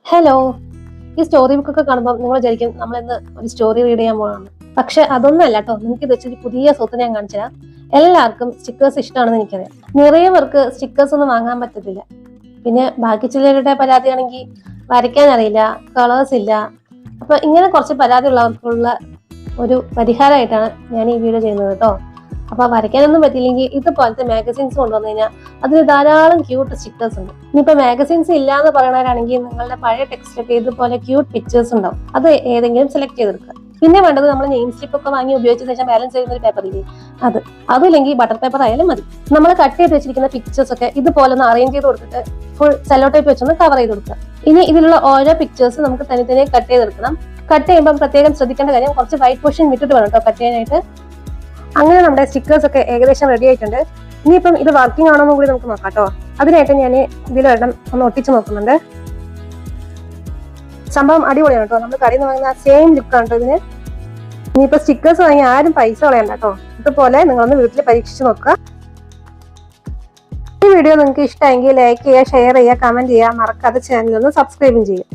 Hello. ഈ story ബുക്കൊക്കെ കാണുമ്പോൾ നിങ്ങൾ വിചാരിക്കും നമ്മളിന്ന് ഒരു സ്റ്റോറി റീഡ് ചെയ്യാൻ പോകണം. പക്ഷെ അതൊന്നല്ല കേട്ടോ. നിങ്ങൾക്ക് ഇത് വെച്ചൊരു പുതിയ സുഹൃത്തിനെ ഞാൻ കാണിച്ചു തരാം. എല്ലാവർക്കും സ്റ്റിക്കേഴ്സ് ഇഷ്ടമാണെന്ന് എനിക്കറിയാം. നിറയെ പേർക്ക് സ്റ്റിക്കേഴ്സ് ഒന്നും വാങ്ങാൻ പറ്റത്തില്ല. പിന്നെ ബാക്കി ചിലരുടെ പരാതിയാണെങ്കിൽ വരയ്ക്കാൻ അറിയില്ല, കളേഴ്സ് ഇല്ല. അപ്പൊ ഇങ്ങനെ കുറച്ച് പരാതി ഉള്ളവർക്കുള്ള ഒരു പരിഹാരമായിട്ടാണ് ഞാൻ ഈ വീഡിയോ ചെയ്യുന്നത് കേട്ടോ. അപ്പൊ വരയ്ക്കാനൊന്നും പറ്റില്ലെങ്കിൽ ഇതുപോലത്തെ മാഗസീൻസ് കൊണ്ടുവന്നു കഴിഞ്ഞാൽ അതിന് ധാരാളം ക്യൂട്ട് സ്റ്റിക്കേഴ്സ് ഉണ്ട്. ഇനിയിപ്പോ മാഗസീൻസ് ഇല്ലാന്ന് പറയണവരാണെങ്കിൽ നിങ്ങളുടെ പഴയ ടെക്സ്റ്റൊക്കെ ഇതുപോലെ ക്യൂട്ട് പിക്ചേഴ്സ് ഉണ്ടാവും. അത് ഏതെങ്കിലും സെലക്ട് ചെയ്തെടുക്കുക. പിന്നെ വേണ്ടത് നമ്മൾ നെയിം സ്ലിപ്പ് ഒക്കെ വാങ്ങി ഉപയോഗിച്ച ശേഷം ബാലൻസ് ചെയ്യുന്ന ഒരു പേപ്പർ ഇല്ലേ, അതില്ലെങ്കിൽ ബട്ടർ പേപ്പർ ആയാലും മതി. നമ്മൾ കട്ട് ചെയ്ത് വെച്ചിരിക്കുന്ന പിക്ചേഴ്സ് ഒക്കെ ഇതുപോലെ ഒന്ന് അറേഞ്ച് ചെയ്ത് കൊടുത്തിട്ട് ഫുൾ സെല്ലോ ടേപ്പ് വെച്ചൊന്ന് കവർ ചെയ്ത് കൊടുക്കുക. ഇനി ഇതിലുള്ള ഓരോ പിക്ചേഴ്സ് നമുക്ക് തന്നെ കട്ട് ചെയ്തെടുക്കണം. കട്ട് ചെയ്യുമ്പോൾ പ്രത്യേകം ശ്രദ്ധിക്കേണ്ട കാര്യം കുറച്ച് വൈറ്റ് പോർഷൻ വിട്ടിട്ട് വേണം കേട്ടോ കട്ട് ചെയ്യാനായിട്ട്. അങ്ങനെ നമ്മുടെ സ്റ്റിക്കേഴ്സ് ഒക്കെ ഏകദേശം റെഡി ആയിട്ടുണ്ട്. ഇനിയിപ്പം ഇത് വർക്കിംഗ് ആണോ എന്ന് കൂടി നമുക്ക് നോക്കാം കേട്ടോ. അതിനായിട്ട് ഞാൻ ഇതിലൊരെണ്ണം ഒന്ന് ഒട്ടിച്ച് നോക്കുന്നുണ്ട്. സംഭവം അടിപൊളിയാണ് കേട്ടോ. നമ്മൾ കടയിൽ നിന്ന് വാങ്ങുന്ന സെയിം ലുക്കാണ് കേട്ടോ ഇതിന്. ഇനിയിപ്പോ സ്റ്റിക്കേഴ്സ് വാങ്ങി ആരും പൈസ കളയണ്ട കേട്ടോ. ഇതുപോലെ നിങ്ങളൊന്ന് വീട്ടിൽ പരീക്ഷിച്ച് നോക്കുക. ഈ വീഡിയോ നിങ്ങൾക്ക് ഇഷ്ടമെങ്കിൽ ലൈക്ക് ചെയ്യുക, ഷെയർ ചെയ്യുക, കമന്റ് ചെയ്യുക, മറക്കാതെ ചാനൽ ഒന്ന് സബ്സ്ക്രൈബും ചെയ്യുക.